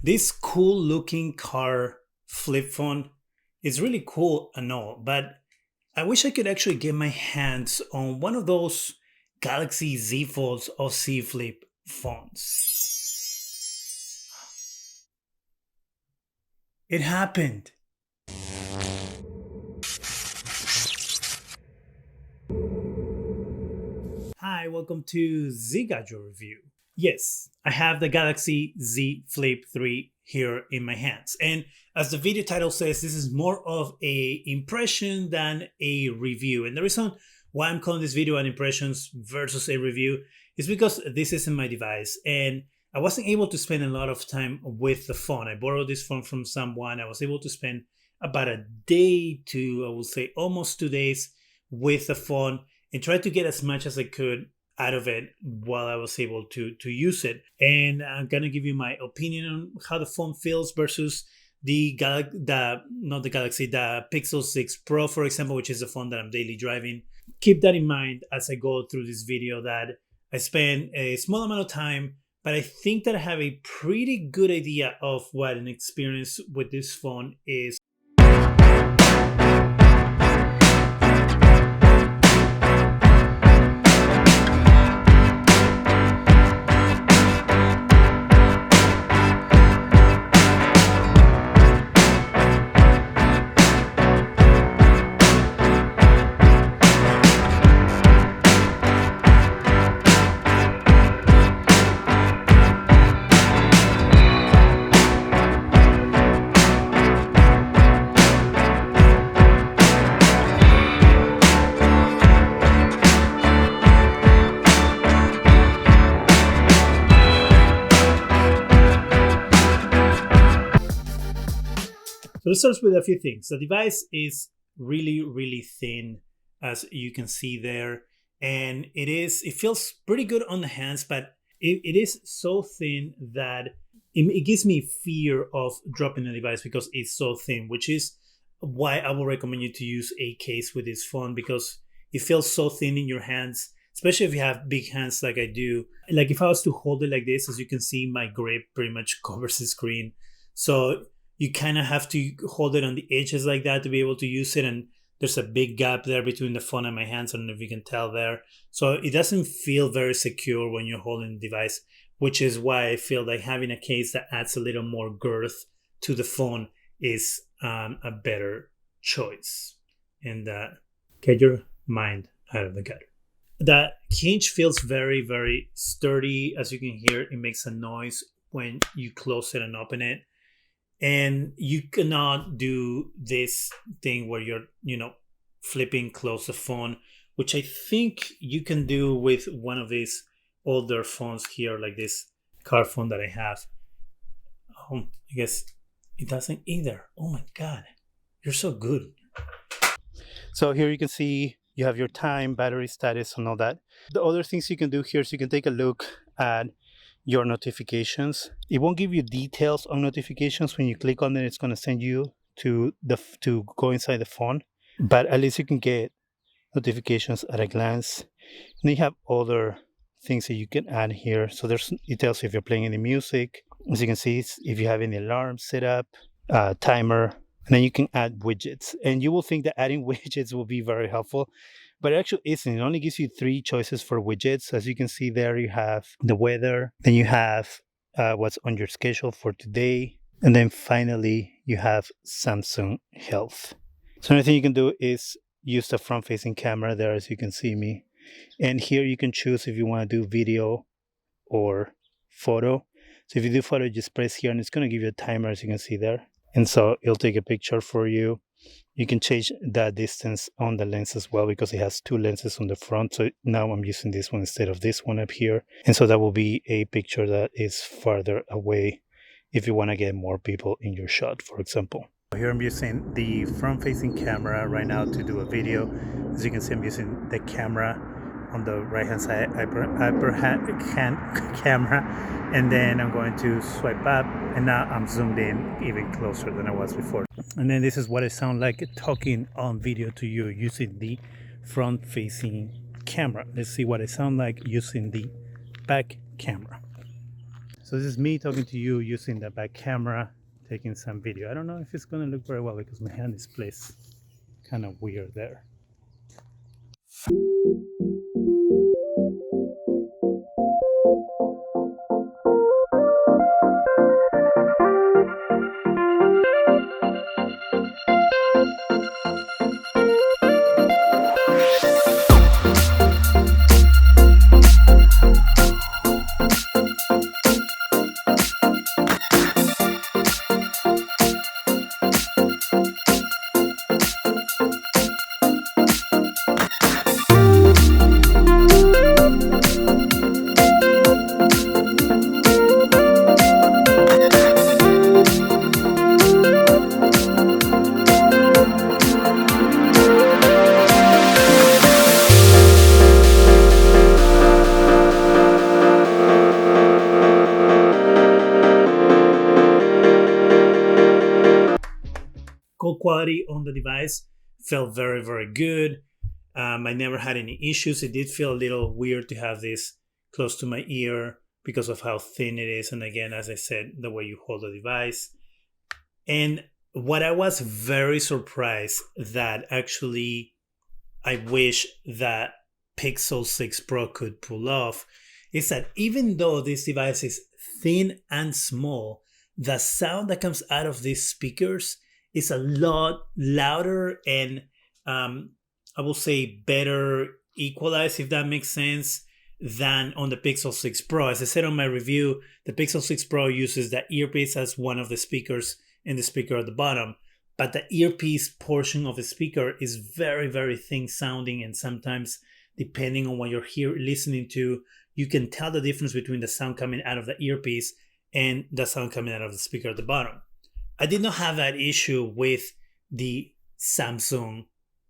This cool looking car flip phone is really cool and all, but I wish I could actually get my hands on one of those Galaxy Z Folds or Z Flip phones. It happened. Hi, welcome to Zgadgetreview. Yes, I have the Galaxy Z Flip 3 here in my hands. And as the video title says, this is more of a impression than a review. And the reason why I'm calling this video an impressions versus a review is because this isn't my device and I wasn't able to spend a lot of time with the phone. I borrowed this phone from someone. I was able to spend about a day to, I would say, almost 2 days with the phone and try to get as much as I could out of it while I was able to use it. And I'm gonna give you my opinion on how the phone feels versus the Pixel 6 Pro, for example, which is the phone that I'm daily driving. Keep that in mind as I go through this video that I spend a small amount of time, but I think that I have a pretty good idea of what an experience with this phone is. So let's start with a few things. The device is really, really thin, as you can see there. And it feels pretty good on the hands, but it is so thin that it gives me fear of dropping the device because it's so thin, which is why I will recommend you to use a case with this phone because it feels so thin in your hands, especially if you have big hands like I do. Like if I was to hold it like this, as you can see, my grip pretty much covers the screen. So you kind of have to hold it on the edges like that to be able to use it. And there's a big gap there between the phone and my hands. I don't know if you can tell there. So it doesn't feel very secure when you're holding the device, which is why I feel like having a case that adds a little more girth to the phone is a better choice. And get your mind out of the gutter. The hinge feels very, very sturdy. As you can hear, it makes a noise when you close it and open it. And you cannot do this thing where you're, flipping close the phone, which I think you can do with one of these older phones here, like this car phone that I have. I guess it doesn't either. Oh my God, you're so good. So here you can see you have your time, battery status, and all that. The other things you can do here is you can take a look at your notifications. It won't give you details on notifications. When you click on it, it's going to send you to go inside the phone, but at least you can get notifications at a glance. And then you have other things that you can add here. So it tells you if you're playing any music. As you can see, if you have any alarm set up, timer, and then you can add widgets. And you will think that adding widgets will be very helpful, but it actually isn't. It only gives you 3 choices for widgets. As you can see there, you have the weather, then you have what's on your schedule for today, and then finally you have Samsung Health. So another thing you can do is use the front-facing camera there, as you can see me. And here you can choose if you want to do video or photo. So if you do photo, just press here and it's going to give you a timer, as you can see there. And so it'll take a picture for you. You can change the distance on the lens as well because it has 2 lenses on the front. So now I'm using this one instead of this one up here. And so that will be a picture that is farther away if you want to get more people in your shot, for example. Here I'm using the front-facing camera right now to do a video. As you can see, I'm using the camera on the right-hand side, upper hand camera, and then I'm going to swipe up, and now I'm zoomed in even closer than I was before. And then this is what I sound like talking on video to you using the front-facing camera. Let's see what I sound like using the back camera. So this is me talking to you using the back camera, taking some video. I don't know if it's gonna look very well because my hand is placed kind of weird there. Call quality on the device felt very, very good. I never had any issues. It did feel a little weird to have this close to my ear because of how thin it is. And again, as I said, the way you hold the device. And what I was very surprised that actually I wish that Pixel 6 Pro could pull off is that even though this device is thin and small, the sound that comes out of these speakers is a lot louder and I will say better equalized, if that makes sense, than on the Pixel 6 Pro. As I said on my review, the Pixel 6 Pro uses the earpiece as one of the speakers and the speaker at the bottom. But the earpiece portion of the speaker is very, very thin sounding, and sometimes, depending on what you're listening to, you can tell the difference between the sound coming out of the earpiece and the sound coming out of the speaker at the bottom. I did not have that issue with the Samsung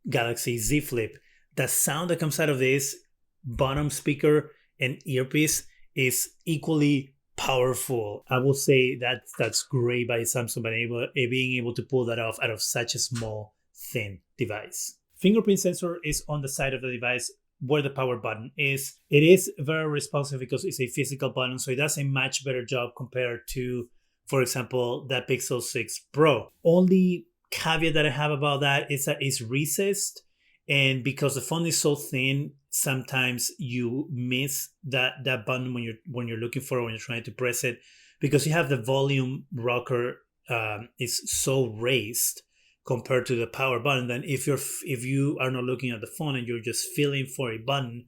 Galaxy Z Flip. The sound that comes out of this bottom speaker and earpiece is equally powerful. I will say that that's great by Samsung being able to pull that off out of such a small, thin device. Fingerprint sensor is on the side of the device where the power button is. It is very responsive because it's a physical button, so it does a much better job compared to, for example, the Pixel 6 Pro. Only caveat that I have about that is that it's recessed, and because the phone is so thin, sometimes you miss that button when you're looking for it, when you're trying to press it, because you have the volume rocker is so raised compared to the power button. Then if you are not looking at the phone and you're just feeling for a button,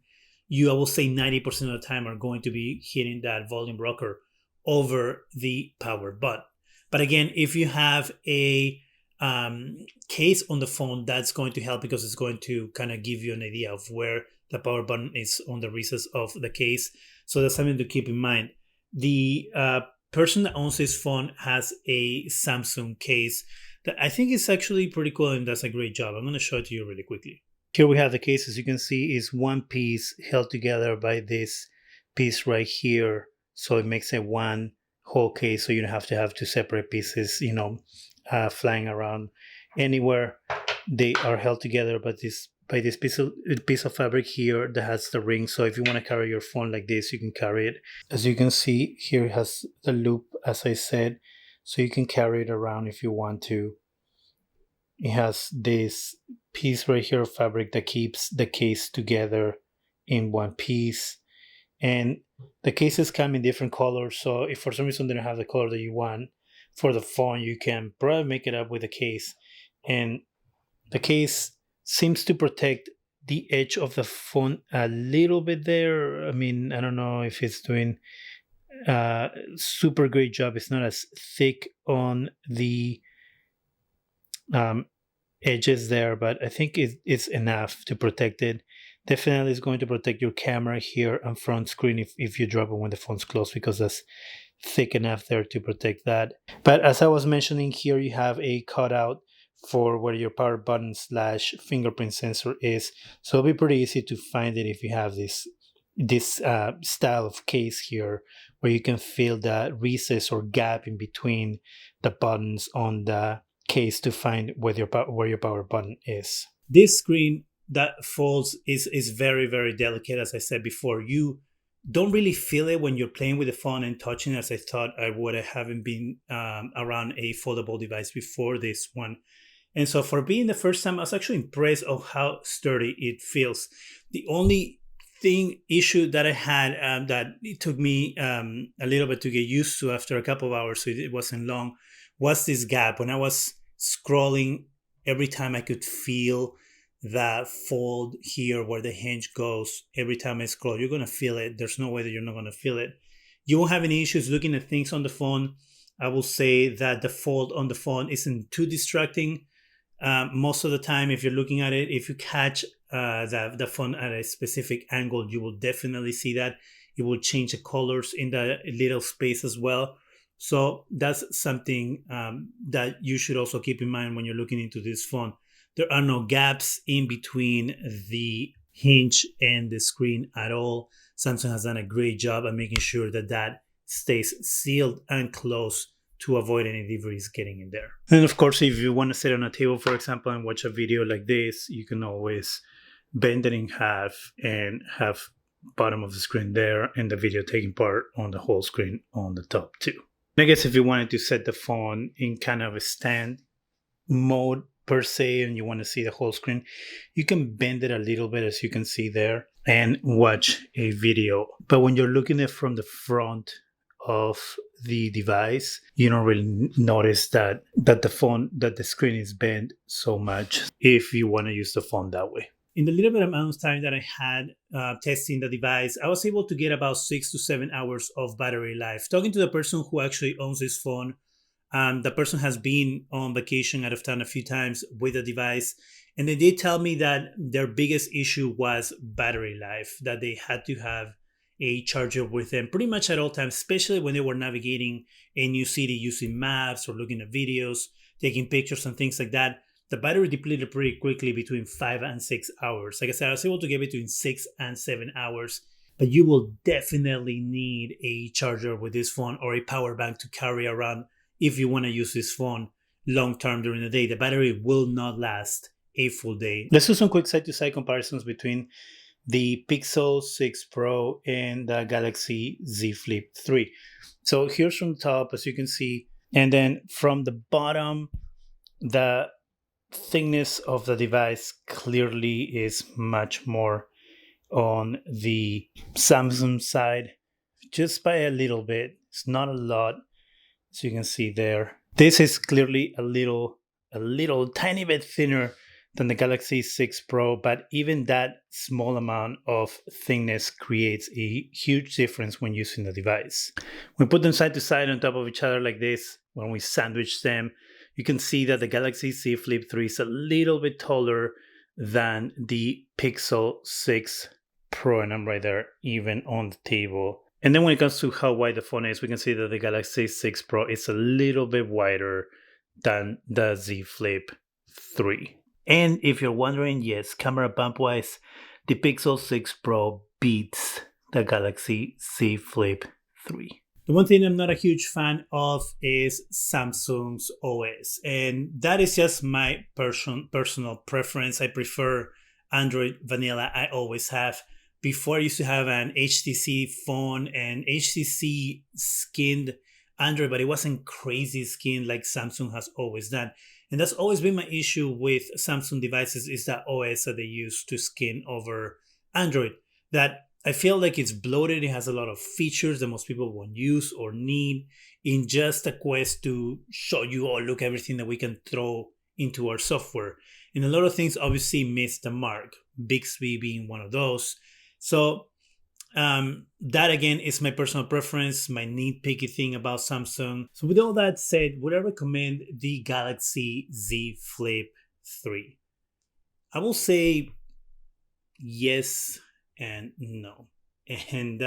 I will say 90% of the time are going to be hitting that volume rocker over the power button. But again, if you have a case on the phone, that's going to help because it's going to kind of give you an idea of where the power button is on the recess of the case. So that's something to keep in mind. The person that owns this phone has a Samsung case that I think is actually pretty cool and does a great job. I'm going to show it to you really quickly. Here we have the case. As you can see, is one piece held together by this piece right here. So it makes a one whole case, so you don't have to have two separate pieces, flying around anywhere. They are held together by this piece of fabric here that has the ring. So if you want to carry your phone like this, you can carry it. As you can see, here it has the loop, as I said, so you can carry it around if you want to. It has this piece right here of fabric that keeps the case together in one piece. And the cases come in different colors, so if for some reason they don't have the color that you want for the phone, you can probably make it up with the case. And the case seems to protect the edge of the phone a little bit there. I mean, I don't know if it's doing a super great job. It's not as thick on the edges there, but I think it's enough to protect it. Definitely is going to protect your camera here and front screen if you drop it when the phone's closed, because that's thick enough there to protect that. But as I was mentioning, here you have a cutout for where your power button / fingerprint sensor is. So it'll be pretty easy to find it if you have this style of case here, where you can feel the recess or gap in between the buttons on the case to find where your power button is. This screen that folds is very, very delicate. As I said before, you don't really feel it when you're playing with the phone and touching as I thought I would. I haven't been around a foldable device before this one. And so for being the first time, I was actually impressed of how sturdy it feels. The only issue that I had that it took me a little bit to get used to after a couple of hours, so it wasn't long, was this gap. When I was scrolling, every time I could feel that fold here where the hinge goes. Every time I scroll, you're going to feel it. There's no way that you're not going to feel it. You won't have any issues looking at things on the phone. I will say that the fold on the phone isn't too distracting. Most of the time, if you're looking at it, if you catch the phone at a specific angle, you will definitely see that. It will change the colors in the little space as well. So that's something that you should also keep in mind when you're looking into this phone. There are no gaps in between the hinge and the screen at all. Samsung has done a great job at making sure that that stays sealed and closed to avoid any debris getting in there. And of course, if you want to sit on a table, for example, and watch a video like this, you can always bend it in half and have bottom of the screen there and the video taking part on the whole screen on the top too. I guess if you wanted to set the phone in kind of a stand mode per se and you want to see the whole screen, you can bend it a little bit, as you can see there, and watch a video. But when you're looking at it from the front of the device, you don't really notice that the screen is bent so much if you want to use the phone that way. In the little bit amount of time that I had testing the device, I was able to get about 6 to 7 hours of battery life. Talking to the person who actually owns this phone, the person has been on vacation out of town a few times with the device, and they did tell me that their biggest issue was battery life, that they had to have a charger with them pretty much at all times, especially when they were navigating a new city using maps or looking at videos, taking pictures and things like that. The battery depleted pretty quickly between 5 and 6 hours. Like I said, I was able to get between 6 and 7 hours, but you will definitely need a charger with this phone or a power bank to carry around if you want to use this phone long term during the day. The battery will not last a full day. Let's do some quick side-to-side comparisons between the Pixel 6 Pro and the Galaxy Z Flip 3. So here's from the top, as you can see, and then from the bottom, the thickness of the device clearly is much more on the Samsung side, just by a little bit. It's not a lot, as you can see there. This is clearly a little tiny bit thinner than the Galaxy 6 Pro, but even that small amount of thickness creates a huge difference when using the device. When we put them side to side on top of each other like this, when we sandwich them, you can see that the Galaxy Z Flip 3 is a little bit taller than the Pixel 6 Pro, and I'm right there even on the table. And then when it comes to how wide the phone is, we can see that the Galaxy 6 Pro is a little bit wider than the Z Flip 3. And if you're wondering, yes, camera bump wise, the Pixel 6 Pro beats the Galaxy Z Flip 3. The one thing I'm not a huge fan of is Samsung's OS, and that is just my personal preference. I prefer Android vanilla. I always have. Before, I used to have an HTC phone and HTC skinned Android, but it wasn't crazy skinned like Samsung has always done. And that's always been my issue with Samsung devices, is that OS that they use to skin over Android. That I feel like it's bloated. It has a lot of features that most people won't use or need in just a quest to show you, oh, look, everything that we can throw into our software. And a lot of things obviously miss the mark, Bixby being one of those. So that again is my personal preference, my nitpicky thing about Samsung. So with all that said, would I recommend the Galaxy Z Flip 3? I will say yes and no. And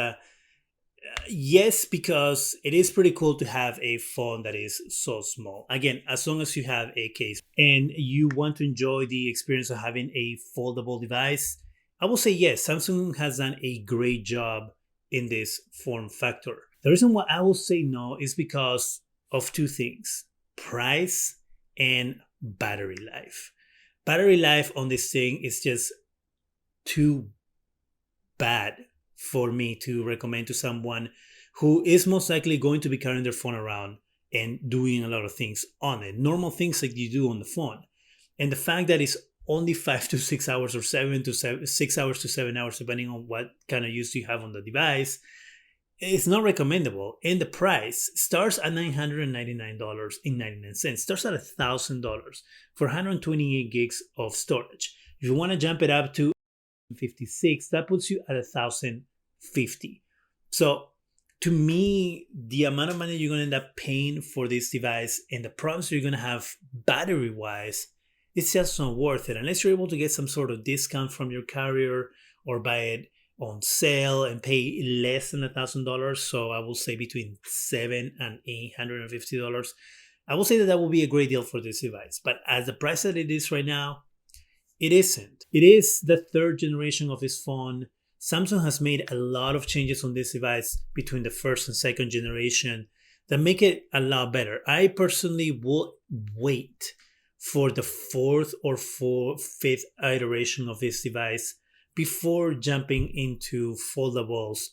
yes, because it is pretty cool to have a phone that is so small. Again, as long as you have a case and you want to enjoy the experience of having a foldable device, I will say yes, Samsung has done a great job in this form factor. The reason why I will say no is because of two things: price and battery life. Battery life on this thing is just too bad for me to recommend to someone who is most likely going to be carrying their phone around and doing a lot of things on it, normal things like you do on the phone. And the fact that it's only 5 to 6 hours or 6 hours to 7 hours, depending on what kind of use you have on the device, it's not recommendable. And the price starts at $999.99, starts at $1,000 for 128 gigs of storage. If you want to jump it up to 56, that puts you at 1,050. So to me, the amount of money you're going to end up paying for this device and the problems you're going to have battery wise, it's just not worth it unless you're able to get some sort of discount from your carrier or buy it on sale and pay less than $1,000. So I will say between $700 and $850. I will say that will be a great deal for this device. But as the price that it is right now, it isn't. It is the third generation of this phone. Samsung has made a lot of changes on this device between the first and second generation that make it a lot better. I personally will wait for the fourth or fifth iteration of this device before jumping into foldables,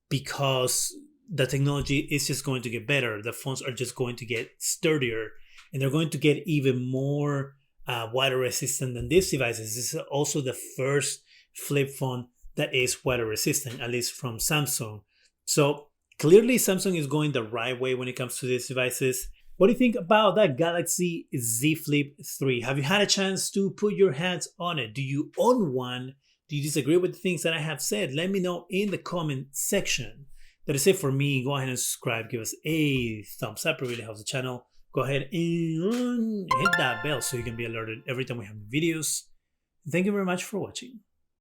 because the technology is just going to get better. The phones are just going to get sturdier, and they're going to get even more water resistant than these devices. This is also the first flip phone that is water resistant, at least from Samsung. So clearly Samsung is going the right way when it comes to these devices. What do you think about that Galaxy Z Flip 3? Have you had a chance to put your hands on it? Do you own one? Do you disagree with the things that I have said? Let me know in the comment section. That is it for me. Go ahead and subscribe. Give us a thumbs up. It really helps the channel. Go ahead and hit that bell so you can be alerted every time we have videos. Thank you very much for watching.